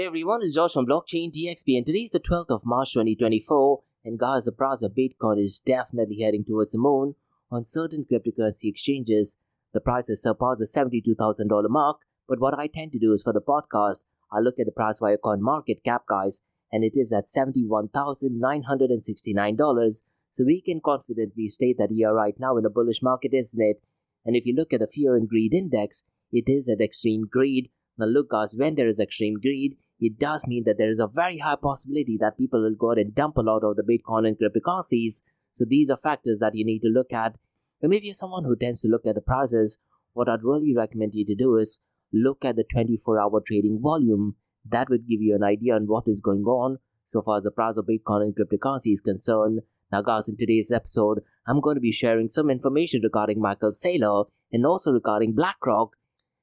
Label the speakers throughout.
Speaker 1: Hey everyone, it's Josh from Blockchain DXB and today is the 12th of March 2024 and guys, the price of Bitcoin is definitely heading towards the moon. On certain cryptocurrency exchanges, the price has surpassed the $72,000 mark, but what I tend to do is for the podcast, I look at the price via coin market cap guys and it is at $71,969, so we can confidently state that we are right now in a bullish market, isn't it? And if you look at the fear and greed index, it is at extreme greed. Now look guys, when there is extreme greed, it does mean that there is a very high possibility that people will go ahead and dump a lot of the Bitcoin and cryptocurrencies. So these are factors that you need to look at. And if you're someone who tends to look at the prices, what I'd really recommend you to do is look at the 24-hour trading volume. That would give you an idea on what is going on so far as the price of Bitcoin and cryptocurrency is concerned. Now guys, in today's episode, I'm going to be sharing some information regarding Michael Saylor and also regarding BlackRock.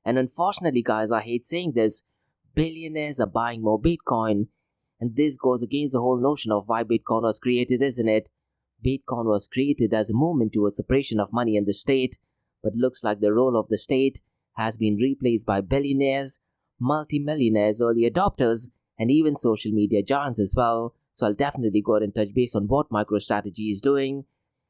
Speaker 1: And unfortunately guys, I hate saying this, billionaires are buying more Bitcoin. And this goes against the whole notion of why Bitcoin was created, isn't it? Bitcoin was created as a movement towards separation of money and the state. But looks like the role of the state has been replaced by billionaires, multimillionaires, early adopters, and even social media giants as well. So I'll definitely go ahead and touch base on what MicroStrategy is doing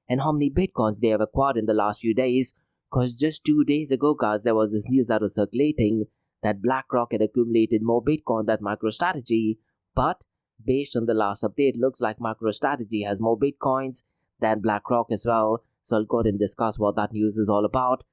Speaker 1: and how many Bitcoins they have acquired in the last few days. Because just 2 days ago, guys, there was this news that was circulating that BlackRock had accumulated more Bitcoin than MicroStrategy. But based on the last update, looks like MicroStrategy has more Bitcoins than BlackRock as well. So I'll go ahead and discuss what that news is all about.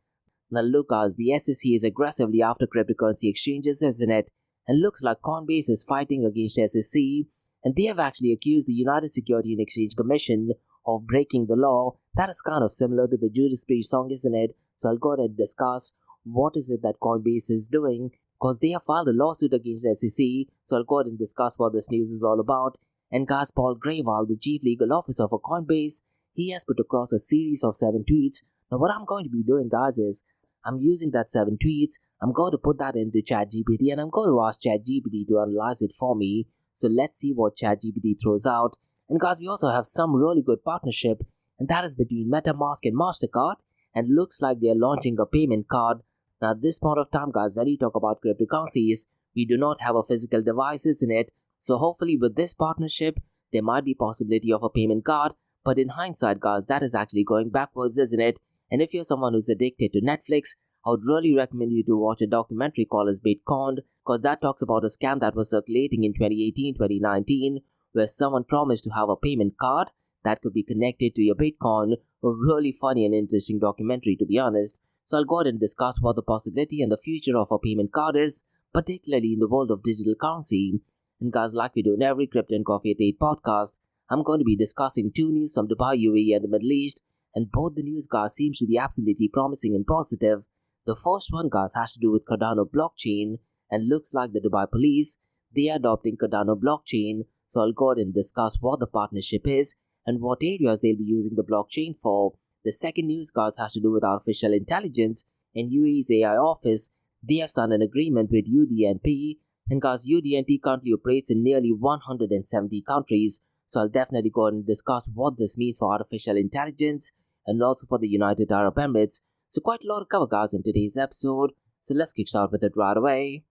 Speaker 1: Now look guys, the SEC is aggressively after cryptocurrency exchanges, isn't it? And looks like Coinbase is fighting against SEC. And they have actually accused the United Securities and Exchange Commission of breaking the law. That is kind of similar to the Judas Priest song, isn't it? So I'll go ahead and discuss what is it that Coinbase is doing, because they have filed a lawsuit against the SEC. So I'll go ahead and discuss what this news is all about. And guys, Paul Grewal, the Chief Legal Officer for Coinbase, he has put across a series of 7 tweets. Now what I'm going to be doing guys is, I'm using that 7 tweets, I'm going to put that into ChatGPT and I'm going to ask ChatGPT to analyze it for me. So let's see what ChatGPT throws out. And guys, we also have some really good partnership, and that is between MetaMask and MasterCard. And looks like they are launching a payment card. Now at this point of time guys, when we talk about cryptocurrencies, we do not have a physical devices in it. So hopefully with this partnership, there might be possibility of a payment card. But in hindsight guys, that is actually going backwards, isn't it? And if you're someone who's addicted to Netflix, I would really recommend you to watch a documentary called as Bitcoin, because that talks about a scam that was circulating in 2018-2019, where someone promised to have a payment card that could be connected to your Bitcoin. A really funny and interesting documentary, to be honest. So I'll go ahead and discuss what the possibility and the future of a payment card is, particularly in the world of digital currency. And guys, like we do in every Crypto and Coffee at 8 podcast, I'm going to be discussing 2 news from Dubai, UAE and the Middle East. And both the news guys seems to be absolutely promising and positive. The first one guys has to do with Cardano blockchain, and looks like the Dubai police, they are adopting Cardano blockchain. So I'll go ahead and discuss what the partnership is and what areas they'll be using the blockchain for. The second news guys has to do with artificial intelligence, and UAE's AI office, they have signed an agreement with UDNP, and guys, UDNP currently operates in nearly 170 countries. So I'll definitely go ahead and discuss what this means for artificial intelligence and also for the United Arab Emirates. So quite a lot to cover guys in today's episode, so let's kick start with it right away.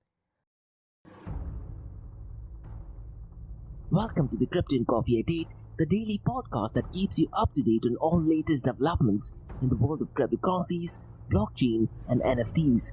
Speaker 1: Welcome to the Crypto and Coffee at 8, the daily podcast that keeps you up to date on all latest developments in the world of cryptocurrencies, blockchain and NFTs.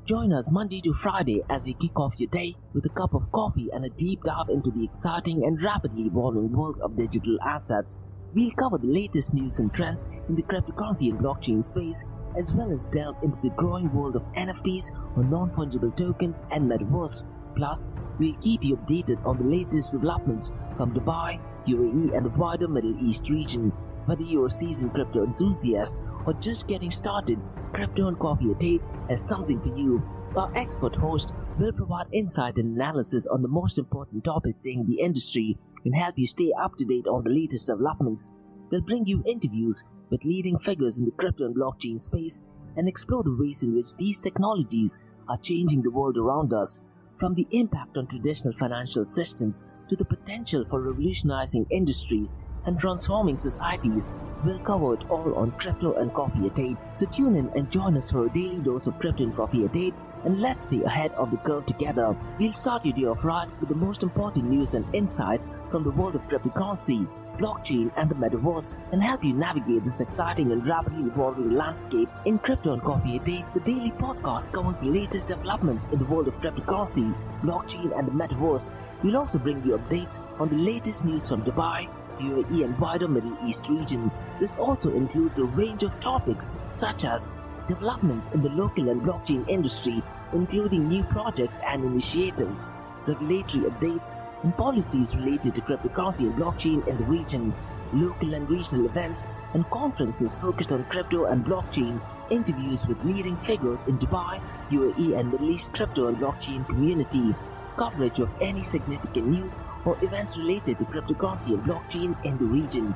Speaker 1: Join us Monday to Friday as you kick off your day with a cup of coffee and a deep dive into the exciting and rapidly evolving world of digital assets. We'll cover the latest news and trends in the cryptocurrency and blockchain space, as well as delve into the growing world of NFTs or non-fungible tokens and metaverse. Plus, we'll keep you updated on the latest developments from Dubai, UAE and the wider Middle East region. Whether you're a seasoned crypto enthusiast or just getting started, Crypto and Coffee at 8 has something for you. Our expert host will provide insight and analysis on the most important topics in the industry and help you stay up to date on the latest developments. We'll bring you interviews with leading figures in the crypto and blockchain space and explore the ways in which these technologies are changing the world around us, from the impact on traditional financial systems to the potential for revolutionizing industries and transforming societies. We'll cover it all on Crypto and Coffee at 8. So tune in and join us for a daily dose of Crypto and Coffee at 8 and let's stay ahead of the curve together. We'll start your day off right with the most important news and insights from the world of cryptocurrency, blockchain and the metaverse, and help you navigate this exciting and rapidly evolving landscape. In Crypto and Coffee a Day, the daily podcast covers the latest developments in the world of cryptocurrency, blockchain and the metaverse. We'll also bring you updates on the latest news from Dubai, UAE and wider Middle East region. This also includes a range of topics such as developments in the local and blockchain industry, including new projects and initiatives, regulatory updates, and policies related to cryptocurrency and blockchain in the region, local and regional events and conferences focused on crypto and blockchain, interviews with leading figures in Dubai, UAE and Middle East crypto and blockchain community, coverage of any significant news or events related to cryptocurrency and blockchain in the region.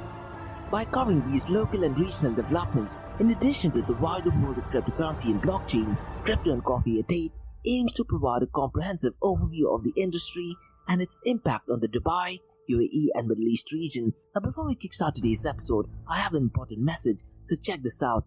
Speaker 1: By covering these local and regional developments, in addition to the wider world of cryptocurrency and blockchain, Crypto and Coffee a Day aims to provide a comprehensive overview of the industry and its impact on the Dubai, UAE and Middle East region. Now before we kickstart today's episode, I have an important message, so check this out.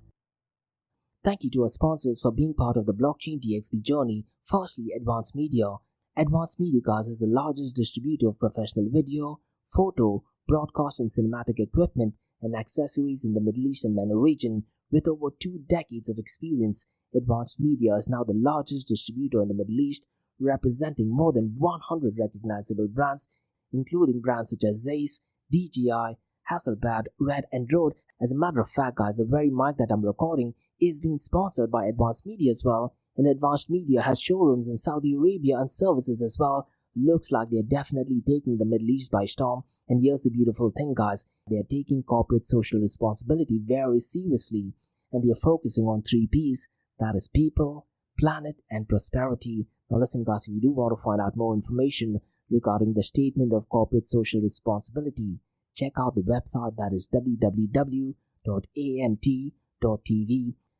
Speaker 1: Thank you to our sponsors for being part of the blockchain DXB journey. Firstly, Advanced Media. Advanced Media Guys is the largest distributor of professional video, photo, broadcast and cinematic equipment and accessories in the Middle East and MENA region. With over 2 decades of experience, Advanced Media is now the largest distributor in the Middle East, representing more than 100 recognizable brands, including brands such as Zeiss, DJI, Hasselblad, Red and Rode. As a matter of fact, guys, the very mic that I'm recording is being sponsored by Advanced Media as well. And Advanced Media has showrooms in Saudi Arabia and services as well. Looks like they're definitely taking the Middle East by storm. And here's the beautiful thing, guys. They're taking corporate social responsibility very seriously. And they're focusing on 3 Ps. That is people, planet, and prosperity. Now listen, guys, if you do want to find out more information regarding the statement of corporate social responsibility, check out the website, that is www.amt.tv.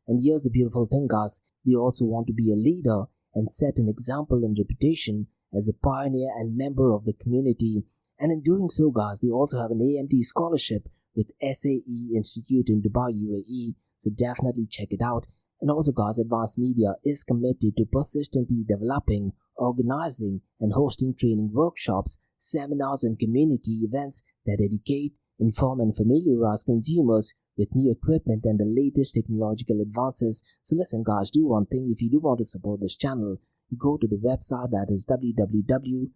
Speaker 1: And here's the beautiful thing, guys. They also want to be a leader and set an example and reputation as a pioneer and member of the community. And in doing so, guys, they also have an AMT scholarship with SAE Institute in Dubai, UAE. So definitely check it out. And also, guys, Advanced Media is committed to persistently developing, organizing, and hosting training workshops, seminars, and community events that educate, inform, and familiarize consumers with new equipment and the latest technological advances. So listen, guys, do one thing. If you do want to support this channel, go to the website, that is www.amt.tv,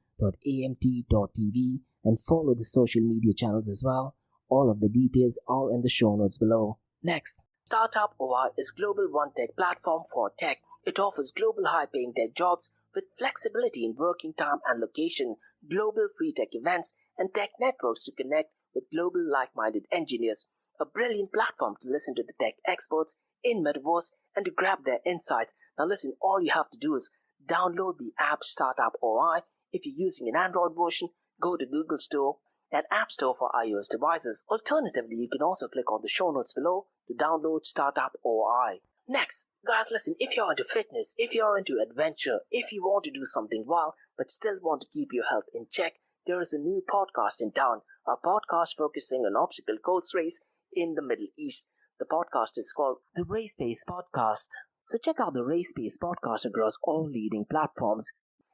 Speaker 1: and follow the social media channels as well. All of the details are in the show notes below. Next, Startup OI is global one-tech platform for tech. It offers global high-paying tech jobs with flexibility in working time and location, global free tech events, and tech networks to connect with global like-minded engineers. A brilliant platform to listen to the tech experts in Metaverse and to grab their insights. Now listen, all you have to do is download the app Startup OI. If you're using an Android version, go to Google Store and App Store for iOS devices. Alternatively, you can also click on the show notes below to download Startup OI. Next, guys, listen, if you're into fitness, if you're into adventure, if you want to do something wild but still want to keep your health in check, there is a new podcast in town, a podcast focusing on obstacle course race in the Middle East. The podcast is called the Race Pace Podcast. So check out the Race Pace Podcast across all leading platforms.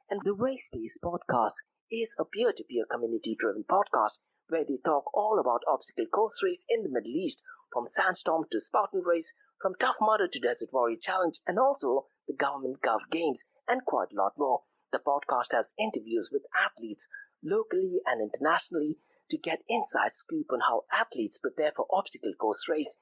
Speaker 1: And the Race Pace Podcast is a peer-to-peer community-driven podcast where they talk all about obstacle course race in the Middle East, from Sandstorm to Spartan Race, from Tough Mudder to Desert Warrior Challenge, and also the Government Gov Games, and quite a lot more. The podcast has interviews with athletes locally and internationally to get inside scoop on how athletes prepare for obstacle course race.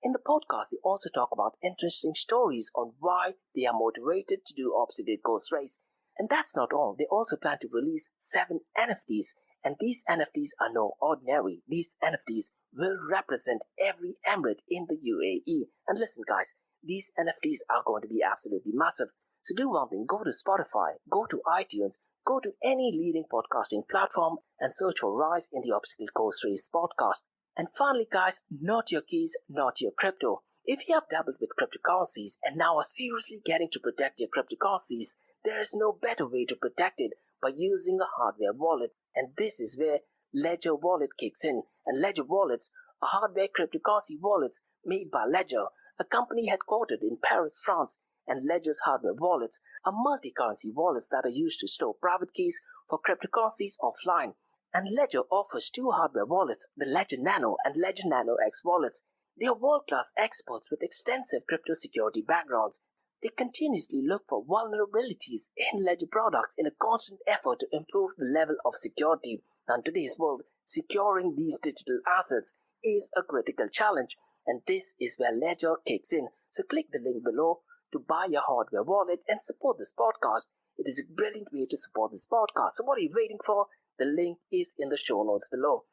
Speaker 1: In the podcast, they also talk about interesting stories on why they are motivated to do obstacle course race. And that's not all. They also plan to release 7 NFTs. And these NFTs are no ordinary. These NFTs will represent every emirate in the UAE. And listen, guys, these NFTs are going to be absolutely massive. So do one thing. Go to Spotify, go to iTunes, go to any leading podcasting platform and search for Rise in the Obstacle Course Race podcast. And finally, guys, not your keys, not your crypto. If you have dabbled with cryptocurrencies and now are seriously getting to protect your cryptocurrencies, there is no better way to protect it by using a hardware wallet. And this is where Ledger Wallet kicks in. And Ledger Wallets are hardware cryptocurrency wallets made by Ledger, a company headquartered in Paris, France. and Ledger's hardware wallets are multi-currency wallets that are used to store private keys for cryptocurrencies offline. And Ledger offers two hardware wallets, the Ledger Nano and Ledger Nano X wallets. They are world-class experts with extensive crypto security backgrounds. They continuously look for vulnerabilities in Ledger products in a constant effort to improve the level of security. Now, in today's world, securing these digital assets is a critical challenge, and this is where Ledger kicks in. So click the link below to buy your hardware wallet and support this podcast. It is a brilliant way to support this podcast. So what are you waiting for? The link is in the show notes below.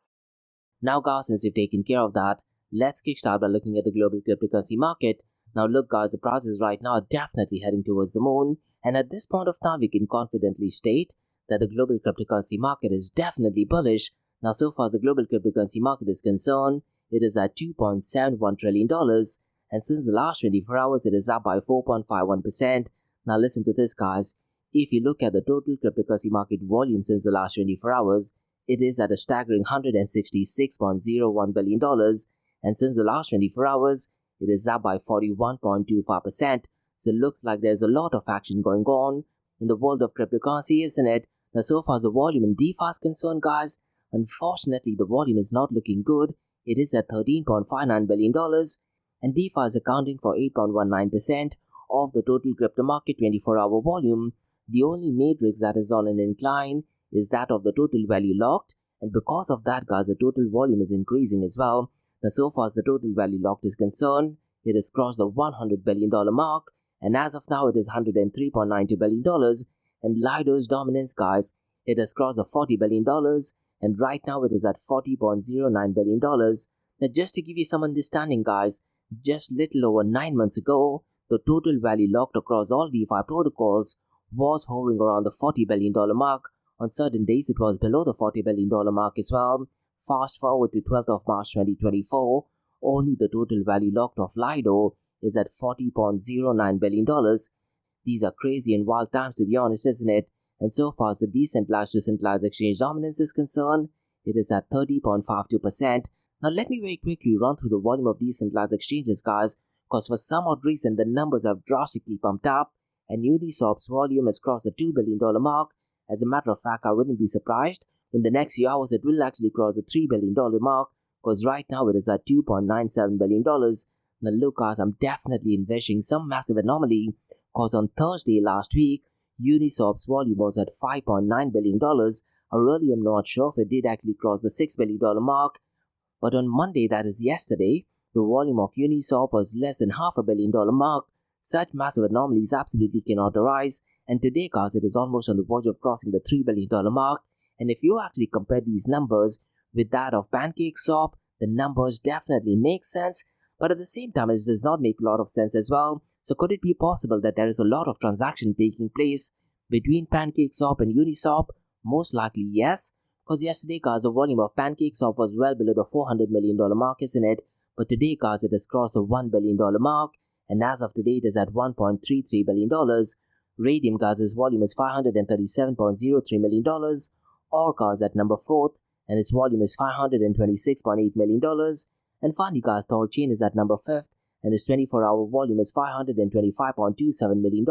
Speaker 1: Now guys, since you've taken care of that, let's kickstart by looking at the global cryptocurrency market. Now look guys, the prices right now are definitely heading towards the moon, and at this point of time we can confidently state that the global cryptocurrency market is definitely bullish. Now so far as the global cryptocurrency market is concerned, it is at $2.71 trillion, and since the last 24 hours it is up by 4.51%. Now listen to this guys, if you look at the total cryptocurrency market volume since the last 24 hours, it is at a staggering $166.01 billion, and since the last 24 hours, it is up by 41.25%. So it looks like there's a lot of action going on in the world of cryptocurrency, isn't it? Now so far as the volume in DeFi is concerned guys, unfortunately the volume is not looking good. It is at $13.59 billion, and DeFi is accounting for 8.19% of the total crypto market 24-hour volume. The only matrix that is on an incline is that of the total value locked, and because of that guys, the total volume is increasing as well. Now so far as the total value locked is concerned, it has crossed the $100 billion mark, and as of now it is $103.92 billion, and Lido's dominance guys, it has crossed the $40 billion, and right now it is at $40.09 billion. Now just to give you some understanding guys, just little over 9 months ago, the total value locked across all DeFi protocols was hovering around the $40 billion mark. On certain days it was below the $40 billion mark as well. Fast forward to 12th of March 2024, only the total value locked of Lido is at $40.09 billion. These are crazy and wild times to be honest, isn't it? And so far as the decentralized exchange dominance is concerned, it is at 30.52%. Now let me very quickly run through the volume of decentralized exchanges guys, because for some odd reason the numbers have drastically pumped up, and Uniswap's volume has crossed the $2 billion mark. As a matter of fact, I wouldn't be surprised. In the next few hours, it will actually cross the $3 billion mark, because right now it is at $2.97 billion. Now look guys, I'm definitely envisioning some massive anomaly, because on Thursday last week, Uniswap's volume was at $5.9 billion. I really am not sure if it did actually cross the $6 billion mark, but on Monday, that is yesterday, the volume of Uniswap was less than $500 million mark. Such massive anomalies absolutely cannot arise, and today guys, it is almost on the verge of crossing the $3 billion mark. And if you actually compare these numbers with that of PancakeSwap, the numbers definitely make sense, but at the same time it does not make a lot of sense as well. So could it be possible that there is a lot of transaction taking place between PancakeSwap and Uniswap? Most likely yes, because yesterday guys, the volume of PancakeSwap was well below the $400 million mark, isn't it? But today guys, it has crossed the $1 billion mark, and as of today it is at $1.33 billion. Radium guys' volume is $537.03 million. Orca is at number 4th, and its volume is $526.8 million. And finally guys, Thorchain is at number 5th, and its 24-hour volume is $525.27 million.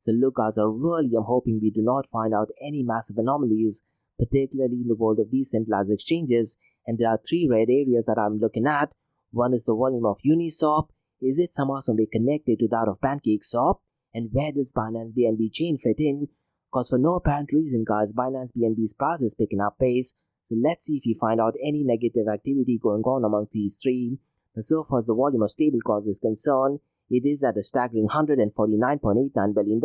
Speaker 1: So look guys, I'm hoping we do not find out any massive anomalies, particularly in the world of decentralized exchanges. And there are 3 red areas that I'm looking at. One is the volume of Uniswap. Is it somehow some way connected to that of PancakeSwap? And where does Binance BNB chain fit in? Because for no apparent reason guys, Binance BNB's price is picking up pace. So let's see if we find out any negative activity going on among these 3. And so far as the volume of stablecoins is concerned, it is at a staggering $149.89 billion,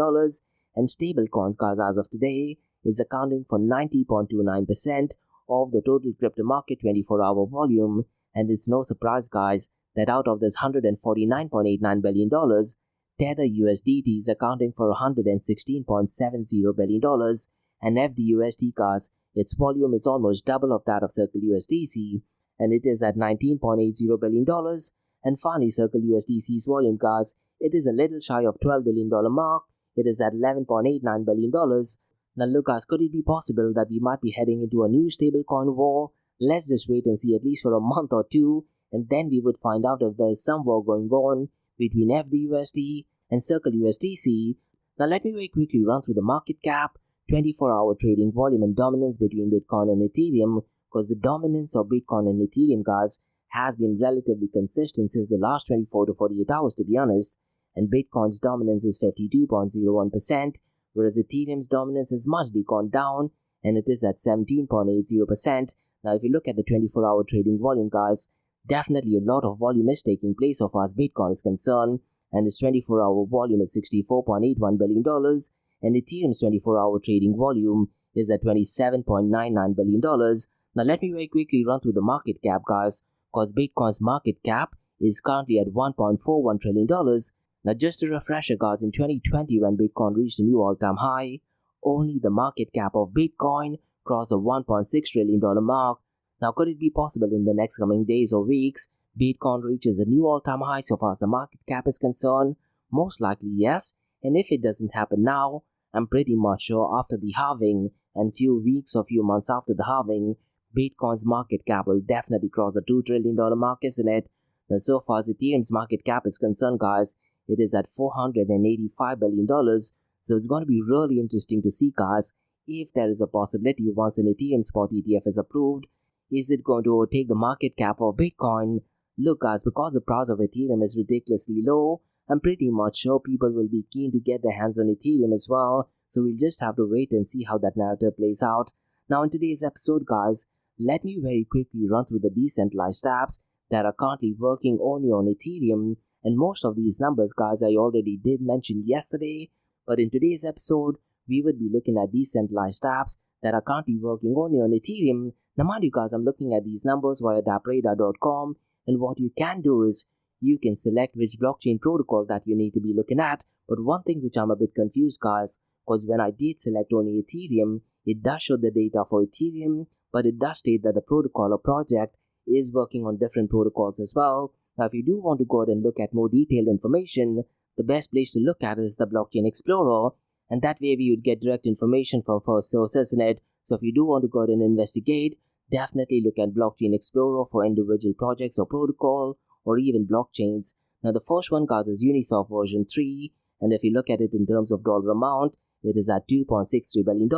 Speaker 1: and stablecoins guys as of today is accounting for 90.29% of the total crypto market 24-hour volume. And it's no surprise guys that out of this $149.89 billion, Tether USDT is accounting for $116.70 billion, and FDUSD guys, its volume is almost double of that of Circle USDC, and it is at $19.80 billion. And finally, Circle USDC's volume guys, it is a little shy of $12 billion mark. It is at $11.89 billion. Now look guys, could it be possible that we might be heading into a new stablecoin war? Let's just wait and see at least for a month or 2, and then we would find out if there is some war going on between FDUSD and Circle USDC. Now let me very quickly run through the market cap, 24-hour trading volume and dominance between Bitcoin and Ethereum, because the dominance of Bitcoin and Ethereum, guys, has been relatively consistent since the last 24 to 48 hours, to be honest, and Bitcoin's dominance is 52.01%, whereas Ethereum's dominance has muchly gone down and it is at 17.80%. Now, if you look at the 24-hour trading volume, guys, definitely a lot of volume is taking place so far as Bitcoin is concerned, and its 24-hour volume is $64.81 billion, and Ethereum's 24-hour trading volume is at $27.99 billion. Now, let me very quickly run through the market cap, guys, because Bitcoin's market cap is currently at $1.41 trillion. Now, just a refresher, guys, in 2020, when Bitcoin reached a new all-time high, only the market cap of Bitcoin crossed the $1.6 trillion mark. Now, could it be possible in the next coming days or weeks, Bitcoin reaches a new all-time high so far as the market cap is concerned? Most likely, yes. And if it doesn't happen now, I'm pretty much sure after the halving and few weeks or few months after the halving, Bitcoin's market cap will definitely cross the $2 trillion mark, isn't it? Now, so far as Ethereum's market cap is concerned, guys, it is at $485 billion. So it's going to be really interesting to see, guys, if there is a possibility once an Ethereum spot ETF is approved, is it going to overtake the market cap of Bitcoin? Look, guys, because the price of Ethereum is ridiculously low, I'm pretty much sure people will be keen to get their hands on Ethereum as well. So we'll just have to wait and see how that narrative plays out. Now, in today's episode, guys, let me very quickly run through the decentralized apps that are currently working only on Ethereum. And most of these numbers, guys, I already did mention yesterday. But in today's episode, we would be looking at decentralized apps that are currently working only on Ethereum. Now, mind you, guys, I'm looking at these numbers via dappradar.com. And what you can do is you can select which blockchain protocol that you need to be looking at. But one thing which I'm a bit confused, guys, because when I did select only Ethereum, it does show the data for Ethereum, but it does state that the protocol or project is working on different protocols as well. Now, if you do want to go ahead and look at more detailed information, the best place to look at is the Blockchain Explorer, and that way we would get direct information from first sources in it. So if you do want to go ahead and investigate, definitely look at Blockchain Explorer for individual projects or protocol, or even blockchains. Now, the first one, guys, is Uniswap version 3, and if you look at it in terms of dollar amount, it is at $2.63 billion.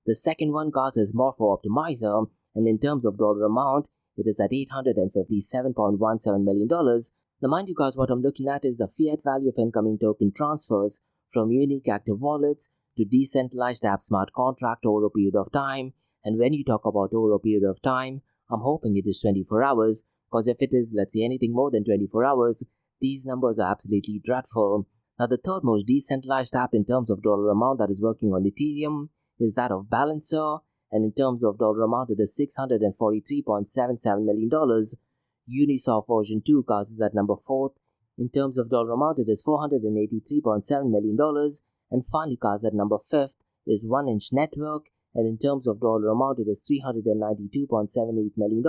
Speaker 1: The second one, guys, is Morpho Optimizer, and in terms of dollar amount, it is at $857.17 million. Now, mind you, guys, what I'm looking at is the fiat value of incoming token transfers from unique active wallets to decentralized app smart contract over a period of time. And when you talk about over a period of time, I'm hoping it is 24 hours, because if it is, let's say, anything more than 24 hours, these numbers are absolutely dreadful. Now, the third most decentralized app in terms of dollar amount that is working on Ethereum is that of Balancer, and in terms of dollar amount, it is $643.77 million. Uniswap version 2, guys, is at number 4. In terms of dollar amount, it is $483.7 million. And finally, guys, at number 5 is 1inch Network, and in terms of dollar amount, it is $392.78 million.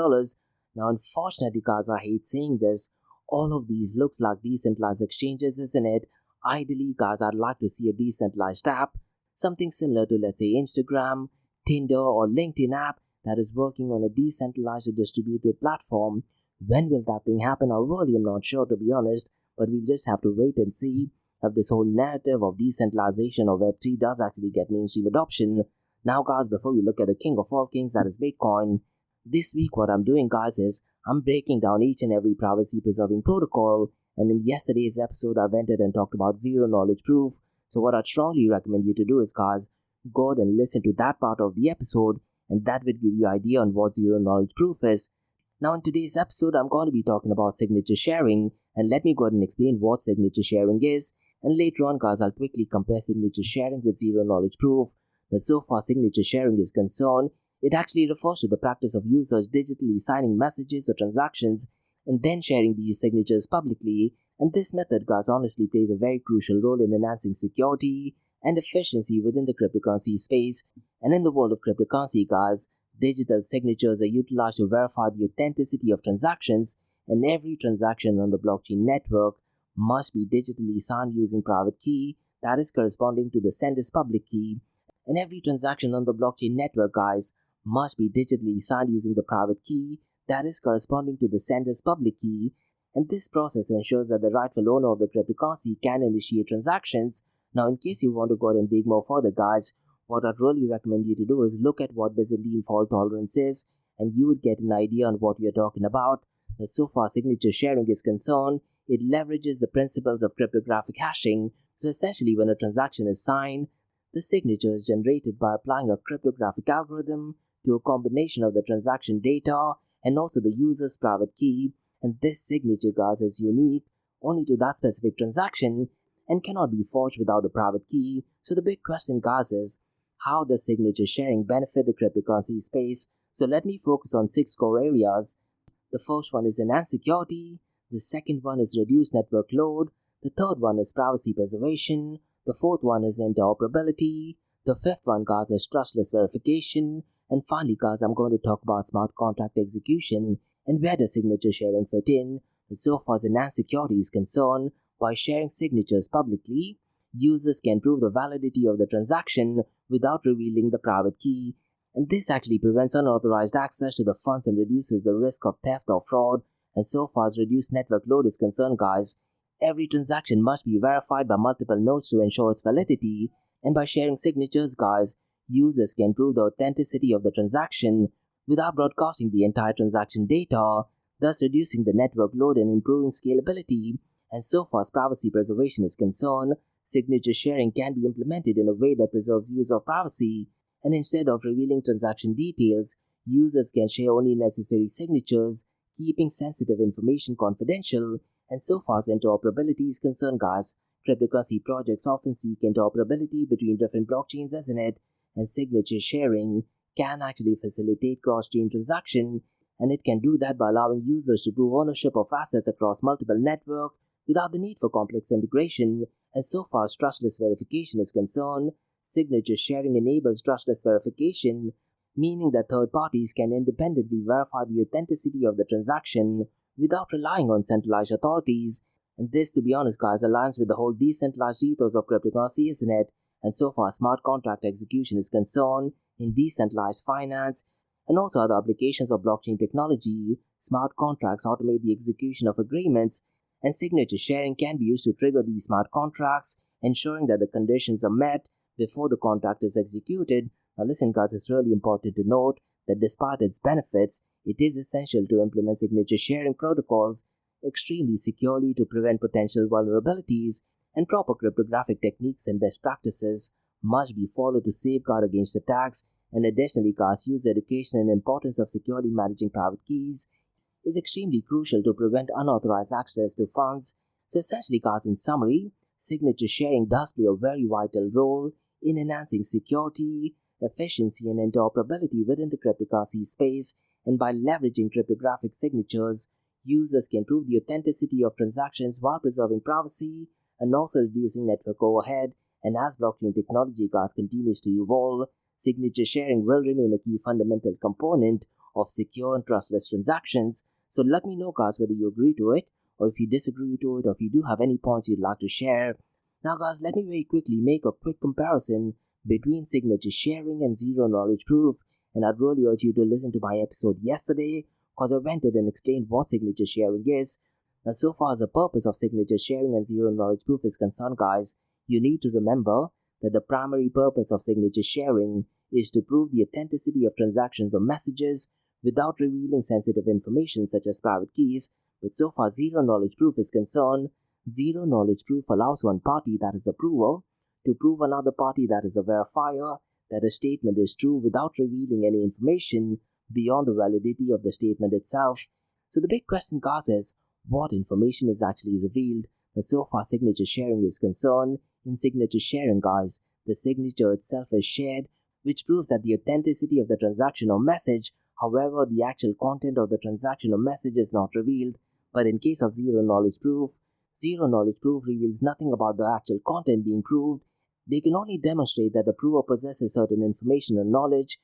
Speaker 1: Now, unfortunately, guys, I hate saying this, all of these looks like decentralized exchanges, isn't it? Ideally, guys, I'd like to see a decentralized app, something similar to, let's say, Instagram, Tinder, or LinkedIn app that is working on a decentralized distributed platform. When will that thing happen? I really am not sure, to be honest, but we'll just have to wait and see if this whole narrative of decentralization of Web3 does actually get mainstream adoption. Now, guys, before we look at the king of all kings, that is Bitcoin, this week what I'm doing, guys, is I'm breaking down each and every privacy-preserving protocol. And in yesterday's episode, I went ahead and talked about zero-knowledge proof. So what I'd strongly recommend you to do is, guys, go ahead and listen to that part of the episode, and that will give you an idea on what zero-knowledge proof is. Now, in today's episode, I'm going to be talking about signature sharing, and let me go ahead and explain what signature sharing is. And later on, guys, I'll quickly compare signature sharing with zero-knowledge proof. But so far signature sharing is concerned, it actually refers to the practice of users digitally signing messages or transactions and then sharing these signatures publicly. And this method, guys, honestly plays a very crucial role in enhancing security and efficiency within the cryptocurrency space. And in the world of cryptocurrency, guys, digital signatures are utilized to verify the authenticity of transactions, and every transaction on the blockchain network must be digitally signed using private key that is corresponding to the sender's public key. And every transaction on the blockchain network, guys, must be digitally signed using the private key that is corresponding to the sender's public key. And this process ensures that the rightful owner of the cryptocurrency can initiate transactions. Now, in case you want to go ahead and dig more further, guys, what I'd really recommend you to do is look at what Byzantine fault tolerance is, and you would get an idea on what we are talking about. Now, so far signature sharing is concerned, it leverages the principles of cryptographic hashing. So essentially, when a transaction is signed, the signature is generated by applying a cryptographic algorithm to a combination of the transaction data and also the user's private key. And this signature, guys, is unique only to that specific transaction and cannot be forged without the private key. So the big question, guys, is how does signature sharing benefit the cryptocurrency space? So let me focus on 6 core areas. The first one is enhanced security. The second one is reduced network load. The third one is privacy preservation. The fourth one is interoperability. The fifth one, guys, is trustless verification. And finally, guys, I'm going to talk about smart contract execution and where does signature sharing fit in. So far as enhanced security is concerned, by sharing signatures publicly, users can prove the validity of the transaction without revealing the private key. And this actually prevents unauthorized access to the funds and reduces the risk of theft or fraud. And so far as reduced network load is concerned, guys, every transaction must be verified by multiple nodes to ensure its validity. And by sharing signatures, guys, users can prove the authenticity of the transaction without broadcasting the entire transaction data, thus reducing the network load and improving scalability. And so far as privacy preservation is concerned, signature sharing can be implemented in a way that preserves user privacy. And instead of revealing transaction details, users can share only necessary signatures, keeping sensitive information confidential. And so far as interoperability is concerned, guys, cryptocurrency projects often seek interoperability between different blockchains, isn't it? And signature sharing can actually facilitate cross-chain transaction, and it can do that by allowing users to prove ownership of assets across multiple networks without the need for complex integration. And so far as trustless verification is concerned, signature sharing enables trustless verification, meaning that third parties can independently verify the authenticity of the transaction without relying on centralized authorities. And this, to be honest, guys, aligns with the whole decentralized ethos of cryptocurrency, isn't it? And so far, smart contract execution is concerned, in decentralized finance and also other applications of blockchain technology, smart contracts automate the execution of agreements, and signature sharing can be used to trigger these smart contracts, ensuring that the conditions are met before the contract is executed. Now listen, guys, it's really important to note that despite its benefits, it is essential to implement signature sharing protocols extremely securely to prevent potential vulnerabilities, and proper cryptographic techniques and best practices must be followed to safeguard against attacks. And additionally, guys, user education and importance of securely managing private keys is extremely crucial to prevent unauthorized access to funds. So essentially, guys, in summary, signature sharing does play a very vital role in enhancing security, efficiency, and interoperability within the cryptocurrency space. And by leveraging cryptographic signatures, users can prove the authenticity of transactions while preserving privacy and also reducing network overhead. And as blockchain technology, guys, continues to evolve, signature sharing will remain a key fundamental component of secure and trustless transactions. So let me know, guys, whether you agree to it or if you disagree to it, or if you do have any points you'd like to share. Now, guys, let me very quickly make a quick comparison between signature sharing and zero knowledge proof. And I'd really urge you to listen to my episode yesterday, because I went in and explained what signature sharing is. Now, so far as the purpose of signature sharing and zero knowledge proof is concerned, guys, you need to remember that the primary purpose of signature sharing is to prove the authenticity of transactions or messages without revealing sensitive information such as private keys. But so far zero knowledge proof is concerned, zero knowledge proof allows one party, that is the prover, to prove another party, that is the verifier, that a statement is true without revealing any information beyond the validity of the statement itself. So the big question, guys, is what information is actually revealed. Now, so far signature sharing is concerned, in signature sharing, guys, the signature itself is shared, which proves that the authenticity of the transaction or message. However, the actual content of the transaction or message is not revealed. But in case of zero knowledge proof reveals nothing about the actual content being proved. They can only demonstrate that the prover possesses certain information or knowledge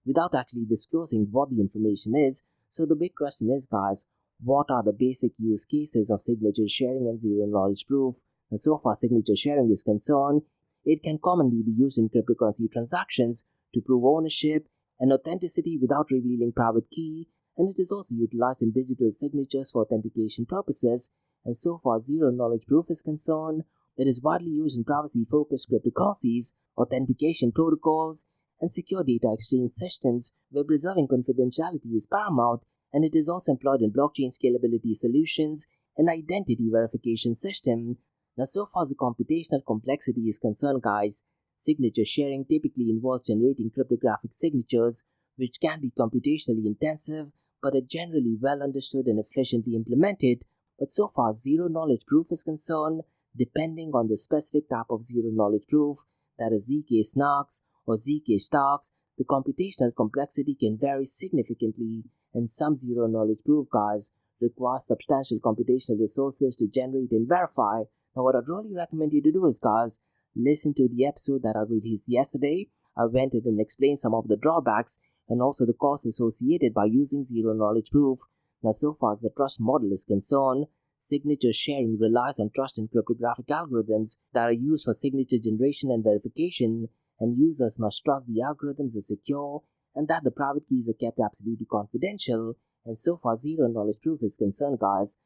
Speaker 1: without actually disclosing what the information is. So the big question is, guys, what are the basic use cases of signature sharing and zero knowledge proof? And so far signature sharing is concerned, it can commonly be used in cryptocurrency transactions to prove ownership and authenticity without revealing private key. and it is also utilized in digital signatures for authentication purposes. And so far zero-knowledge proof is concerned, it is widely used in privacy-focused cryptocurrencies, authentication protocols, and secure data exchange systems where preserving confidentiality is paramount, and it is also employed in blockchain scalability solutions and identity verification system. Now, so far as the computational complexity is concerned, guys, signature sharing typically involves generating cryptographic signatures, which can be computationally intensive but are generally well understood and efficiently implemented. But so far as zero-knowledge proof is concerned, depending on the specific type of zero-knowledge proof, that is ZK snarks or ZK starks, the computational complexity can vary significantly, and some zero-knowledge proof, guys, require substantial computational resources to generate and verify. Now, what I'd really recommend you to do is, guys, listen to the episode that I released yesterday. I went in and explained some of the drawbacks and also the costs associated by using zero-knowledge proof. Now, so far as the trust model is concerned, signature sharing relies on trust in cryptographic algorithms that are used for signature generation and verification, and users must trust the algorithms are secure and that the private keys are kept absolutely confidential. And so far zero-knowledge proof is concerned, guys,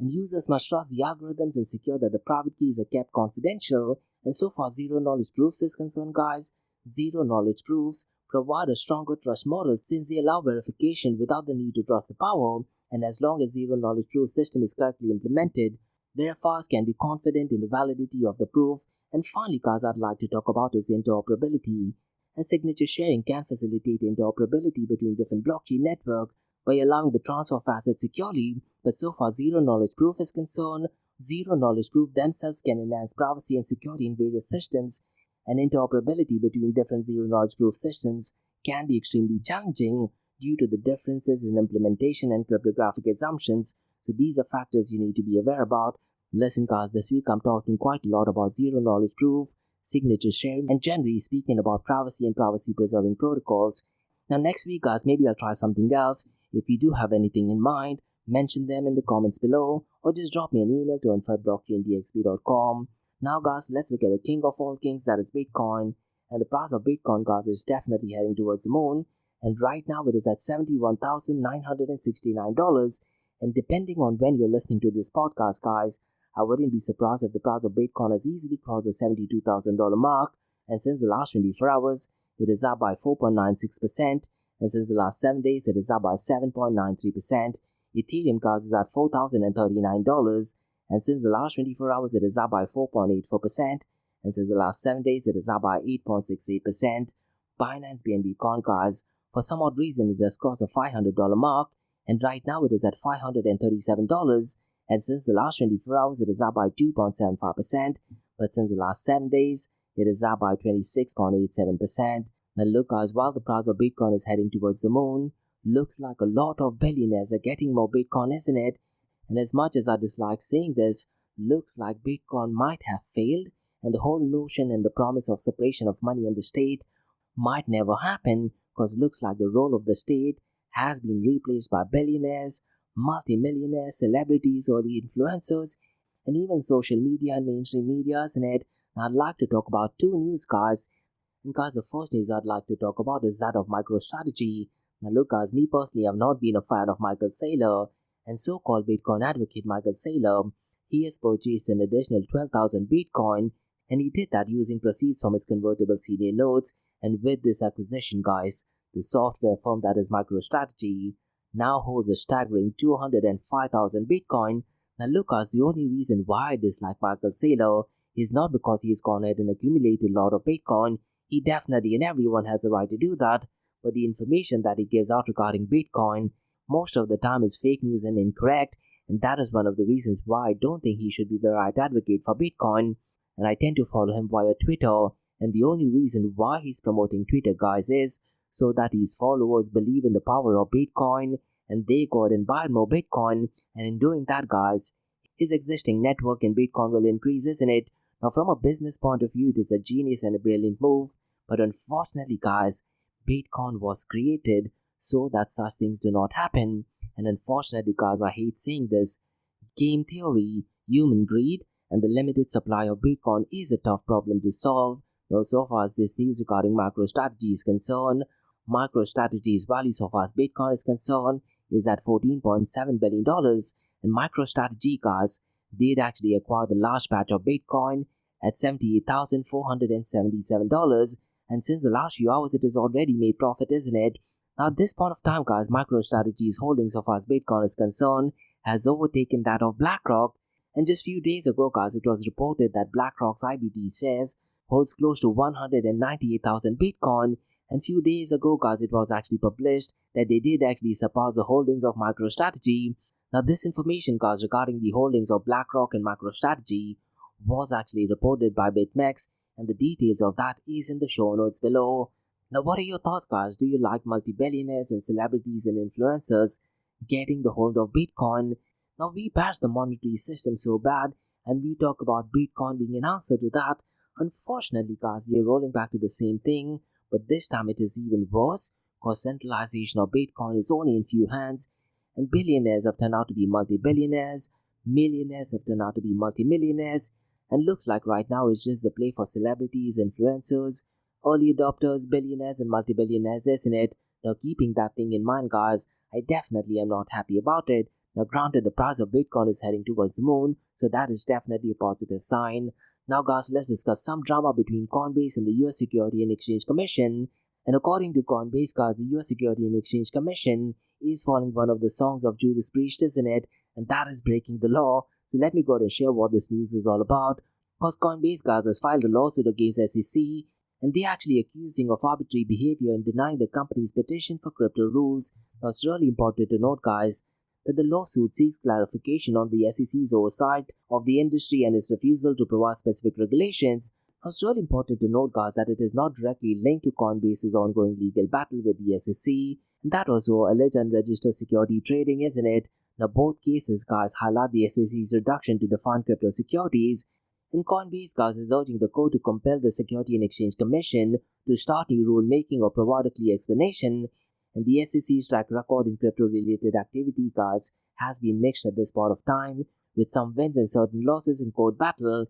Speaker 1: and users must trust the algorithms and secure that the private keys are kept confidential. And so far zero-knowledge proofs is concerned, guys, zero-knowledge proofs provide a stronger trust model since they allow verification without the need to trust the power, and as long as zero-knowledge proof system is correctly implemented, verifiers can be confident in the validity of the proof. And finally, guys, I'd like to talk about is interoperability. And signature sharing can facilitate interoperability between different blockchain networks by allowing the transfer of assets securely. But so far zero-knowledge proof is concerned, zero-knowledge proof themselves can enhance privacy and security in various systems, and interoperability between different zero-knowledge proof systems can be extremely challenging due to the differences in implementation and cryptographic assumptions. So these are factors you need to be aware about. Listen, guys, this week I'm talking quite a lot about zero-knowledge proof, signature sharing, and generally speaking about privacy and privacy-preserving protocols. Now next week, guys, maybe I'll try something else. If you do have anything in mind, mention them in the comments below, or just drop me an email to info@blockchaindxb.com. Now, guys, let's look at the king of all kings, that is Bitcoin. And the price of Bitcoin, guys, is definitely heading towards the moon. And right now it is at $71,969. And depending on when you're listening to this podcast, guys, I wouldn't be surprised if the price of Bitcoin has easily crossed the $72,000 mark. And since the last 24 hours, it is up by 4.96%. And since the last 7 days, it is up by 7.93%. Ethereum, guys, is at $4,039. And since the last 24 hours, it is up by 4.84%. And since the last 7 days, it is up by 8.68%. Binance BNB Coin, guys, for some odd reason, it has crossed the $500 mark. And right now, it is at $537. And since the last 24 hours, it is up by 2.75%. But since the last 7 days, it is up by 26.87%. Now look, guys, while the price of Bitcoin is heading towards the moon, looks like a lot of billionaires are getting more Bitcoin, isn't it? And as much as I dislike saying this, looks like Bitcoin might have failed, and the whole notion and the promise of separation of money and the state might never happen, because looks like the role of the state has been replaced by billionaires, multimillionaires, celebrities, or the influencers, and even social media and mainstream media, isn't it? Now I'd like to talk about two news, guys. And guys, the first news I'd like to talk about is that of MicroStrategy. Now look, guys, me personally, I've not been a fan of Michael Saylor, and so-called Bitcoin advocate Michael Saylor, he has purchased an additional 12,000 Bitcoin, and he did that using proceeds from his convertible senior notes. And with this acquisition, guys, the software firm that is MicroStrategy now holds a staggering 205,000 Bitcoin. Now look, guys, the only reason why I dislike Michael Saylor is not because he's gone ahead and accumulated a lot of Bitcoin. He definitely, and everyone has a right to do that, but the information that he gives out regarding Bitcoin most of the time is fake news and incorrect, and that is one of the reasons why I don't think he should be the right advocate for Bitcoin. And I tend to follow him via Twitter, and the only reason why he's promoting Twitter, guys, is so that his followers believe in the power of Bitcoin and they go out and buy more Bitcoin, and in doing that, guys, his existing network in Bitcoin will increase, isn't it? Now from a business point of view, it is a genius and a brilliant move, but unfortunately, guys, Bitcoin was created so that such things do not happen. And unfortunately, guys, I hate saying this, game theory, human greed, and the limited supply of Bitcoin is a tough problem to solve. Now, so far as this news regarding MicroStrategy is concerned, MicroStrategy's value so far as Bitcoin is concerned is at $14.7 billion, and MicroStrategy guys did actually acquire the large batch of Bitcoin at $78,477, and since the last few hours it has already made profit, isn't it? Now at this point of time guys, MicroStrategy's holdings of as Bitcoin is concerned has overtaken that of BlackRock, and just few days ago guys it was reported that BlackRock's IBT shares holds close to 198,000 Bitcoin, and few days ago guys it was actually published that they did actually surpass the holdings of MicroStrategy. Now this information guys regarding the holdings of BlackRock and MicroStrategy was actually reported by BitMEX, and the details of that is in the show notes below. Now what are your thoughts guys? Do you like multi-billionaires and celebrities and influencers getting the hold of Bitcoin? Now we bash the monetary system so bad, and we talk about Bitcoin being an answer to that. Unfortunately guys, we are rolling back to the same thing, but this time it is even worse because centralization of Bitcoin is only in few hands, and billionaires have turned out to be multi-billionaires, millionaires have turned out to be multi-millionaires, and looks like right now it's just the play for celebrities, influencers, early adopters, billionaires and multi-billionaires, isn't it? Now keeping that thing in mind guys, I definitely am not happy about it. Now granted the price of Bitcoin is heading towards the moon, so that is definitely a positive sign. Now guys, let's discuss some drama between Coinbase and the US Security and Exchange Commission. And according to Coinbase guys, the US Security and Exchange Commission is following one of the songs of Judas Priest, isn't it? And that is breaking the law. So let me go ahead and share what this news is all about. Because Coinbase guys has filed a lawsuit against SEC, and they actually accusing of arbitrary behavior in denying the company's petition for crypto rules. Now it's really important to note guys that the lawsuit seeks clarification on the SEC's oversight of the industry and its refusal to provide specific regulations. Now it's really important to note guys that it is not directly linked to Coinbase's ongoing legal battle with the SEC, and that also alleged unregistered security trading, isn't it? Now both cases guys highlight the SEC's reduction to define crypto securities, and Coinbase guys is urging the court to compel the Security and Exchange Commission to start new rulemaking or provide a clear explanation. And the SEC's track record in crypto-related activity guys has been mixed at this point of time, with some wins and certain losses in court battle.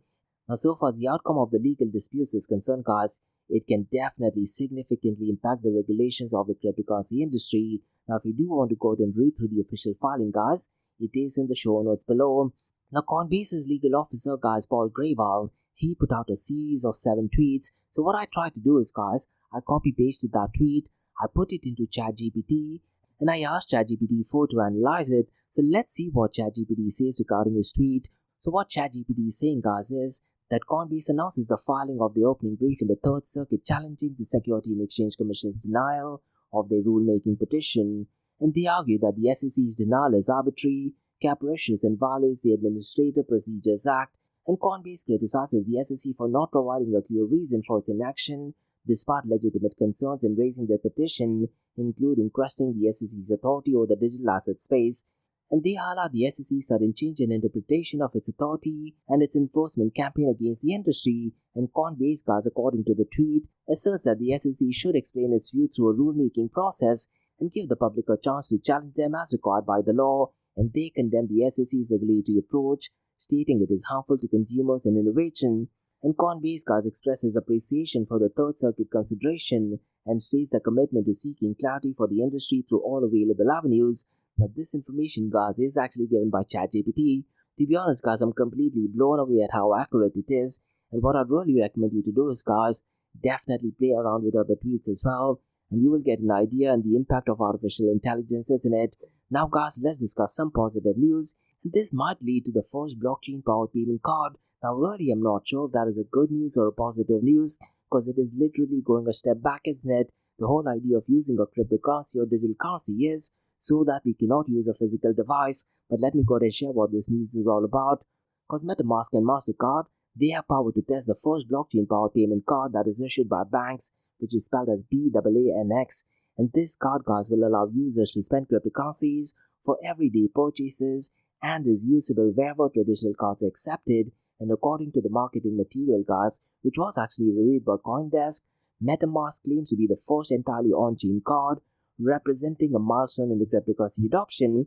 Speaker 1: Now so far as the outcome of the legal disputes is concerned guys, it can definitely significantly impact the regulations of the cryptocurrency industry. Now if you do want to go ahead and read through the official filing guys, it is in the show notes below. Now Coinbase's legal officer guys, Paul Grewal, he put out a series of 7 tweets. So what I tried to do is guys, I copy pasted that tweet, I put it into ChatGPT, and I asked ChatGPT-4 to analyze it. So let's see what ChatGPT says regarding his tweet. So what ChatGPT is saying guys is that Coinbase announces the filing of the opening brief in the Third Circuit challenging the Security and Exchange Commission's denial of their rulemaking petition, and they argue that the SEC's denial is arbitrary, capricious and violates the Administrative Procedures Act, and Coinbase criticizes the SEC for not providing a clear reason for its inaction despite legitimate concerns in raising their petition, including questioning the SEC's authority over the digital asset space. And they highlight the SEC's sudden change in interpretation of its authority and its enforcement campaign against the industry. And Coinbase guys, according to the tweet, asserts that the SEC should explain its view through a rulemaking process and give the public a chance to challenge them as required by the law. And they condemn the SEC's regulatory approach, stating it is harmful to consumers and innovation. And Coinbase guys expresses appreciation for the Third Circuit consideration and states a commitment to seeking clarity for the industry through all available avenues. Now this information guys is actually given by ChatGPT. To be honest guys, I'm completely blown away at how accurate it is, and what I'd really recommend you to do is guys, definitely play around with other tweets as well, and you will get an idea on the impact of artificial intelligence, isn't it? Now guys, let's discuss some positive news, and this might lead to the first blockchain powered payment card. Now really I'm not sure if that is a good news or a positive news, because it is literally going a step back, isn't it? The whole idea of using a cryptocurrency or digital currency is so that we cannot use a physical device. But let me go ahead and share what this news is all about. Because MetaMask and MasterCard, they have power to test the first blockchain powered payment card that is issued by banks, which is spelled as BAANX. And this card guys will allow users to spend cryptocurrencies for everyday purchases and is usable wherever traditional cards are accepted. And according to the marketing material guys, which was actually reviewed by CoinDesk, MetaMask claims to be the first entirely on-chain card, representing a milestone in the cryptocurrency adoption.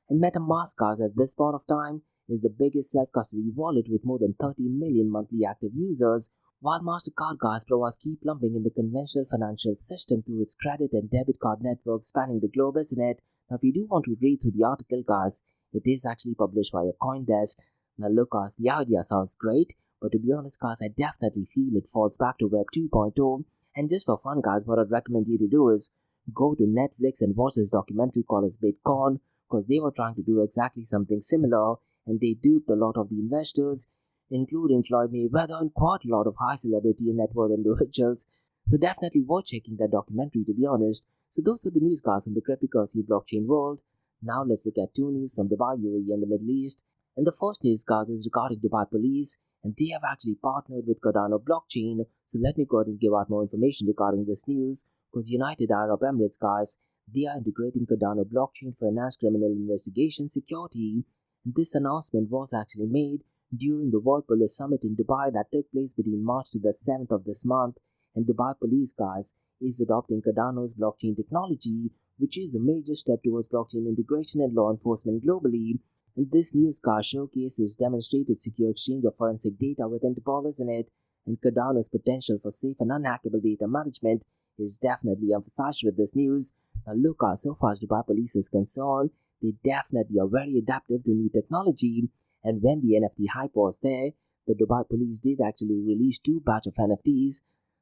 Speaker 1: And MetaMask guys at this point of time is the biggest self-custody wallet with more than 30 million monthly active users, while MasterCard guys provides key plumbing in the conventional financial system through its credit and debit card network spanning the globe, isn't it? Now, if you do want to read through the article, guys, it is actually published by a CoinDesk. Now, look, guys, the idea sounds great, but to be honest, guys, I definitely feel it falls back to Web 2.0. And just for fun, guys, what I'd recommend you to do is go to Netflix and watch this documentary called as Bitcoin, because they were trying to do exactly something similar, and they duped a lot of the investors, including Floyd Mayweather and quite a lot of high celebrity and net worth individuals. So definitely worth checking that documentary, to be honest. So those were the news, guys, from the cryptocurrency blockchain world. Now let's look at two news from Dubai, UAE and the Middle East. And the first news, guys, is regarding Dubai Police, and they have actually partnered with Cardano blockchain. So let me go ahead and give out more information regarding this news, because United Arab Emirates, guys, they are integrating Cardano blockchain for enhanced criminal investigation security. And this announcement was actually made during the World Police Summit in Dubai that took place between March to the 7th of this month. And Dubai Police, guys, is adopting Cardano's blockchain technology, which is a major step towards blockchain integration and law enforcement globally. And this news, guys, showcases demonstrated secure exchange of forensic data with Interpol in it, and Cardano's potential for safe and unhackable data management is definitely emphasized with this news. Now look, guys, so far as Dubai Police is concerned, they definitely are very adaptive to new technology. And when the NFT hype was there, the Dubai Police did actually release two batch of NFTs.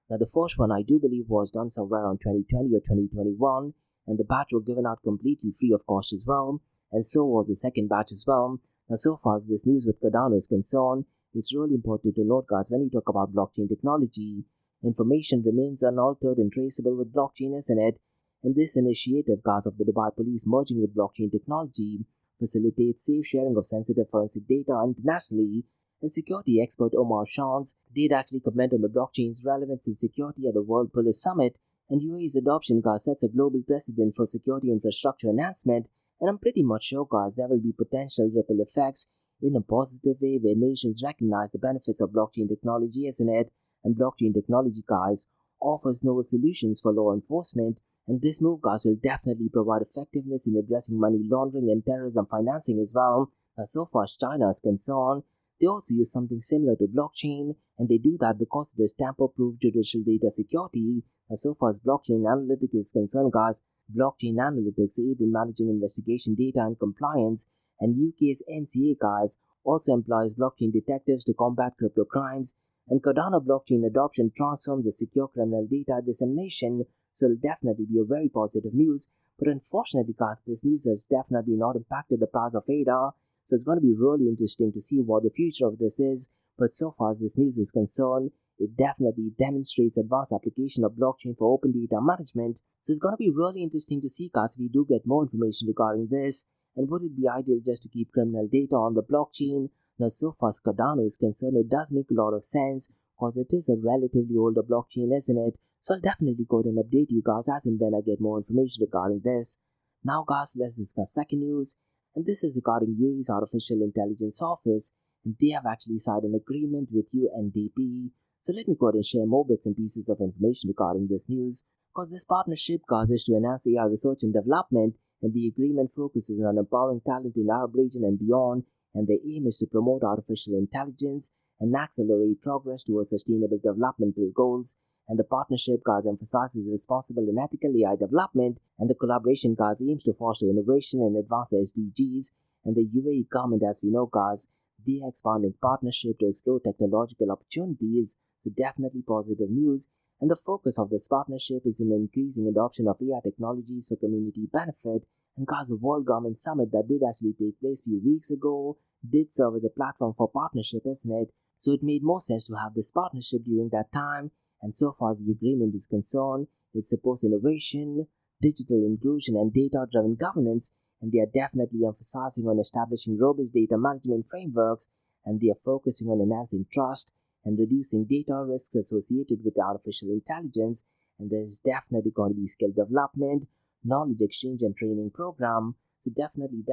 Speaker 1: Now the first one I do believe was done somewhere around 2020 or 2021, and the batch were given out completely free of cost as well, and so was the second batch as well. Now so far as this news with Cardano is concerned, it's really important to note, guys, when you talk about blockchain technology, information remains unaltered and traceable with blockchain, isn't it? And this initiative, guys, of the Dubai Police merging with blockchain technology facilitates safe sharing of sensitive forensic data internationally. And security expert Omar Shans did actually comment on the blockchain's relevance in security at the World Police Summit, and UAE's adoption, guys, sets a global precedent for security infrastructure enhancement, and I'm pretty much sure, guys, there will be potential ripple effects in a positive way where nations recognize the benefits of blockchain technology, isn't it? And blockchain technology, guys, offers novel solutions for law enforcement, and this move, guys, will definitely provide effectiveness in addressing money laundering and terrorism financing as well. Now, so far as China is concerned, they also use something similar to blockchain, and they do that because of this tamper-proof judicial data security. Now, so far as blockchain analytics is concerned, guys, blockchain analytics aid in managing investigation data and compliance, and UK's NCA, guys, also employs blockchain detectives to combat crypto crimes, and Cardano blockchain adoption transforms the secure criminal data dissemination, so it'll definitely be a very positive news. But unfortunately, guys, this news has definitely not impacted the price of ADA. So it's going to be really interesting to see what the future of this is. But so far as this news is concerned, it definitely demonstrates advanced application of blockchain for open data management. So it's going to be really interesting to see, guys, if we do get more information regarding this. And would it be ideal just to keep criminal data on the blockchain? Now, so far as Cardano is concerned, it does make a lot of sense because it is a relatively older blockchain, isn't it? So I'll definitely go ahead and update you guys as and when I get more information regarding this. Now, guys, let's discuss second news. And this is regarding UAE's Artificial Intelligence Office, and they have actually signed an agreement with UNDP. So let me go ahead and share more bits and pieces of information regarding this news, because this partnership, guys, is to enhance AI research and development, and the agreement focuses on empowering talent in the Arab region and beyond, and the aim is to promote artificial intelligence and accelerate progress towards sustainable developmental goals. And the partnership, guys, emphasizes responsible and ethical AI development, and the collaboration, guys, aims to foster innovation and advance SDGs. And the UAE government, as we know, guys, they are expanding partnership to explore technological opportunities. So definitely positive news. And the focus of this partnership is in increasing adoption of AI technologies for community benefit. And guys, the World Government Summit that did actually take place a few weeks ago did serve as a platform for partnership, isn't it? So it made more sense to have this partnership during that time. And so far as the agreement is concerned, it supports innovation, digital inclusion, and data-driven governance, and they are definitely emphasizing on establishing robust data management frameworks, and they are focusing on enhancing trust and reducing data risks associated with artificial intelligence. And there's definitely going to be skill development, knowledge exchange, and training program. So definitely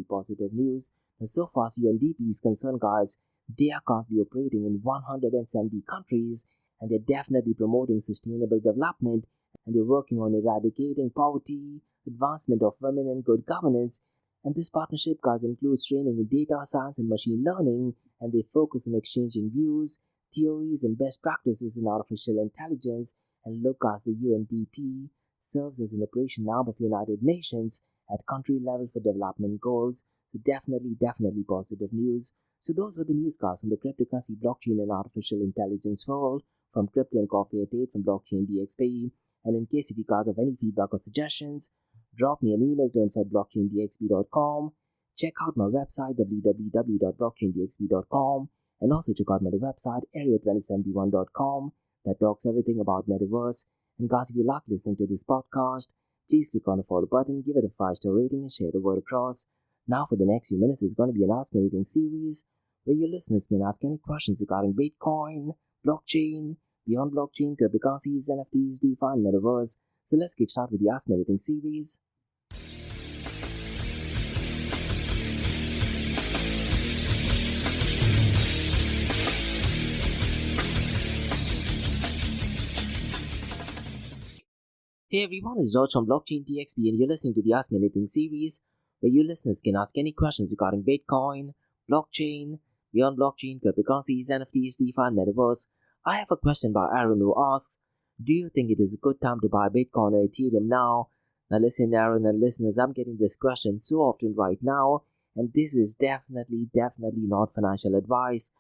Speaker 1: positive news. Now, so far as UNDP is concerned, guys, they are currently operating in 170 countries, and they're definitely promoting sustainable development, and they're working on eradicating poverty, advancement of women, and good governance. And this partnership, guys, includes training in data science and machine learning, and they focus on exchanging views, theories, and best practices in artificial intelligence. And look, guys, the UNDP serves as an operation arm of United Nations, at country level for development goals. So definitely positive news. So those were the newscasts on the cryptocurrency, blockchain, and artificial intelligence world from Crypto and Coffee at 8 from Blockchain DXB. And in case if you guys have any feedback or suggestions, drop me an email to info@blockchaindxb.com. Check out my website www.blockchaindxb.com, and also check out my website area2071.com that talks everything about metaverse. And guys, if you like listening to this podcast, please click on the follow button, give it a 5-star rating, and share the word across. Now for the next few minutes is going to be an Ask Me Anything series where your listeners can ask any questions regarding Bitcoin, blockchain, beyond blockchain, cryptocurrencies, NFTs, DeFi, and metaverse. So let's get started with the Ask Me Anything series. Hey everyone, it's George from Blockchain DXB, and you're listening to the Ask Me Anything series where you listeners can ask any questions regarding Bitcoin, blockchain, beyond blockchain, cryptocurrencies, NFTs, DeFi, and metaverse. I have a question by Aaron who asks, do you think it is a good time to buy Bitcoin or Ethereum now? Now listen, Aaron and listeners, I'm getting this question so often right now, and this is definitely not financial advice.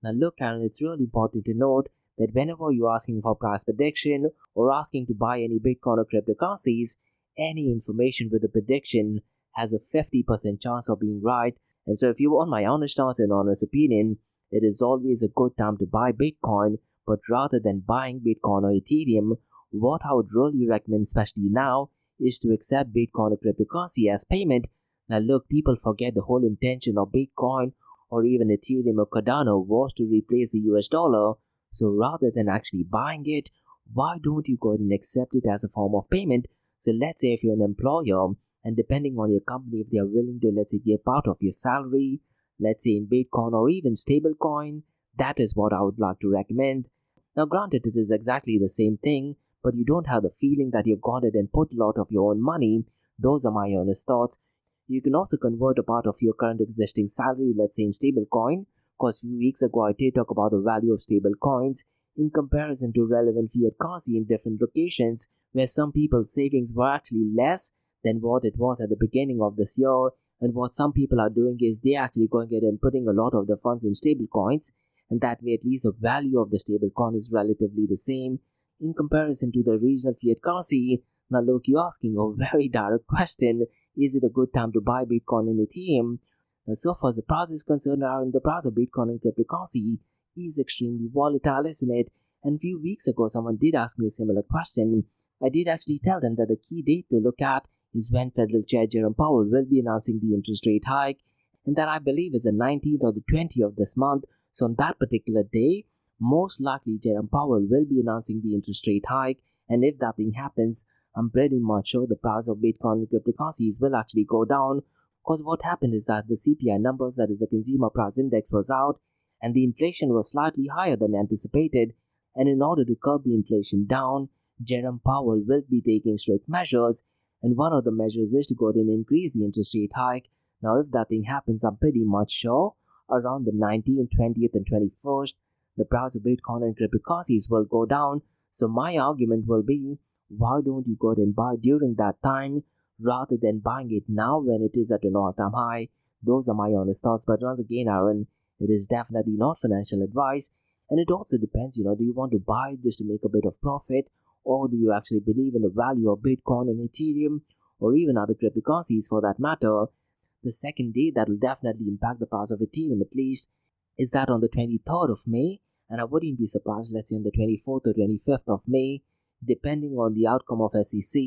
Speaker 1: Now look, Aaron, it's really important to note that whenever you're asking for price prediction or asking to buy any Bitcoin or cryptocurrencies, any information with a prediction has a 50% chance of being right. And so if you want my honest answer and honest opinion, it is always a good time to buy Bitcoin, but rather than buying Bitcoin or Ethereum, what I would really recommend, especially now, is to accept Bitcoin or cryptocurrency as payment. Now look, people forget the whole intention of Bitcoin or even Ethereum or Cardano was to replace the US dollar. So rather than actually buying it, why don't you go ahead and accept it as a form of payment? So let's say if you're an employer and depending on your company, if they are willing to, let's say, give part of your salary, let's say in Bitcoin or even stablecoin, that is what I would like to recommend. Now granted, it is exactly the same thing, but you don't have the feeling that you've got it and put a lot of your own money. Those are my honest thoughts. You can also convert a part of your current existing salary, let's say in stablecoin. Because a few weeks ago I did talk about the value of stable coins in comparison to relevant fiat currency in different locations, where some people's savings were actually less than what it was at the beginning of this year. And what some people are doing is they're actually going ahead and putting a lot of their funds in stable coins, and that way at least the value of the stable coin is relatively the same in comparison to the regional fiat currency. Now look, you're asking a very direct question: is it a good time to buy Bitcoin and Ethereum? Now, so far as the price is concerned, the price of Bitcoin and cryptocurrency is extremely volatile, isn't it? And a few weeks ago, someone did ask me a similar question. I did actually tell them that the key date to look at is when Federal Chair Jerome Powell will be announcing the interest rate hike, and that I believe is the 19th or the 20th of this month. So on that particular day, most likely Jerome Powell will be announcing the interest rate hike, and if that thing happens, I'm pretty much sure the price of Bitcoin and cryptocurrencies will actually go down. Because what happened is that the CPI numbers, that is the Consumer Price Index, was out and the inflation was slightly higher than anticipated. And in order to curb the inflation down, Jerome Powell will be taking strict measures. And one of the measures is to go ahead and increase the interest rate hike. Now, if that thing happens, I'm pretty much sure around the 19th, 20th, and 21st, the price of Bitcoin and cryptocurrencies will go down. So my argument will be, why don't you go ahead and buy during that time, rather than buying it now when it is at an all-time high? Those are my honest thoughts. But once again, Aaron, it is definitely not financial advice. And it also depends, do you want to buy just to make a bit of profit? Or do you actually believe in the value of Bitcoin and Ethereum, or even other cryptocurrencies for that matter? The second day that will definitely impact the price of Ethereum at least is that on the 23rd of May, and I wouldn't be surprised, let's say on the 24th or 25th of May, depending on the outcome of SEC,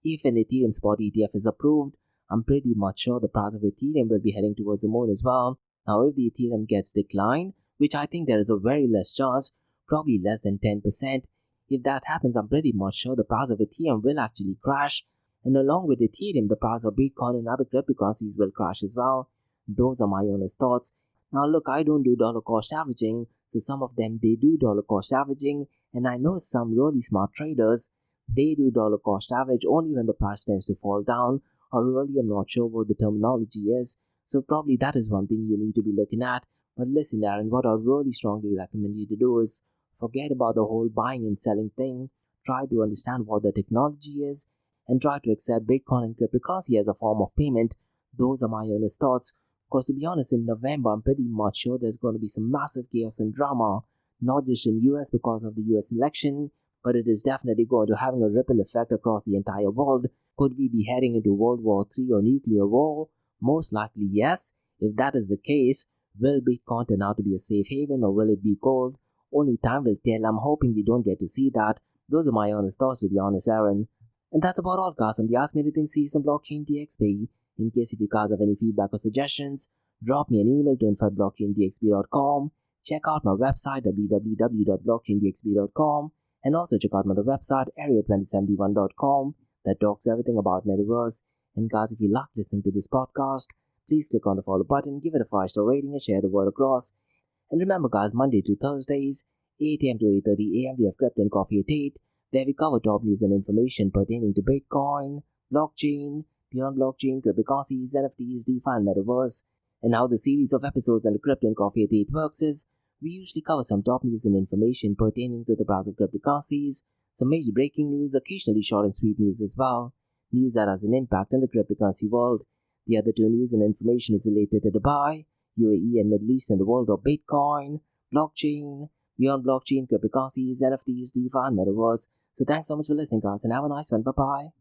Speaker 1: if an Ethereum spot ETF is approved, I'm pretty much sure the price of Ethereum will be heading towards the moon as well. Now, if the Ethereum gets declined, which I think there is a very less chance, probably less than 10%, if that happens, I'm pretty much sure the price of Ethereum will actually crash. And along with Ethereum, the price of Bitcoin and other cryptocurrencies will crash as well. Those are my honest thoughts. Now, look, I don't do dollar cost averaging, so some of them, they do dollar cost averaging, and I know some really smart traders, they do dollar cost average only when the price tends to fall down, or really I'm not sure what the terminology is. So probably that is one thing you need to be looking at. But listen, Aaron, what I really strongly recommend you to do is forget about the whole buying and selling thing. Try to understand what the technology is and try to accept Bitcoin and cryptocurrency as a form of payment. Those are my honest thoughts. Because to be honest, in November, I'm pretty much sure there's going to be some massive chaos and drama, not just in US because of the US election, but it is definitely going to having a ripple effect across the entire world. Could we be heading into World War III or nuclear war? Most likely yes. If that is the case, will Bitcoin turn out to be a safe haven or will it be gold? Only time will tell. I'm hoping we don't get to see that. Those are my honest thoughts, to be honest, Aaron. And that's about all, guys, on the Ask Me Anything season blockchain DXB. In case if you guys have any feedback or suggestions, drop me an email to info@blockchaindxb.com. Check out my website www.blockchaindxb.com and also check out my other website area2071.com that talks everything about metaverse. And guys, if you like listening to this podcast, please click on the follow button, give it a 5-star rating and share the word across. And remember guys, Monday to Thursdays, 8 am to 8:30 am, we have Crypto and Coffee at 8, where we cover top news and information pertaining to Bitcoin, blockchain, beyond blockchain, cryptocurrencies, NFTs, DeFi and metaverse. And how the series of episodes on the Crypto and Coffee at 8 works is, we usually cover some top news and information pertaining to the price of cryptocurrencies, some major breaking news, occasionally short and sweet news as well, news that has an impact in the cryptocurrency world. The other two news and information is related to Dubai, UAE and Middle East in the world of Bitcoin, blockchain, beyond blockchain, cryptocurrencies, NFTs, DeFi and metaverse. So thanks so much for listening guys and have a nice one. Bye bye.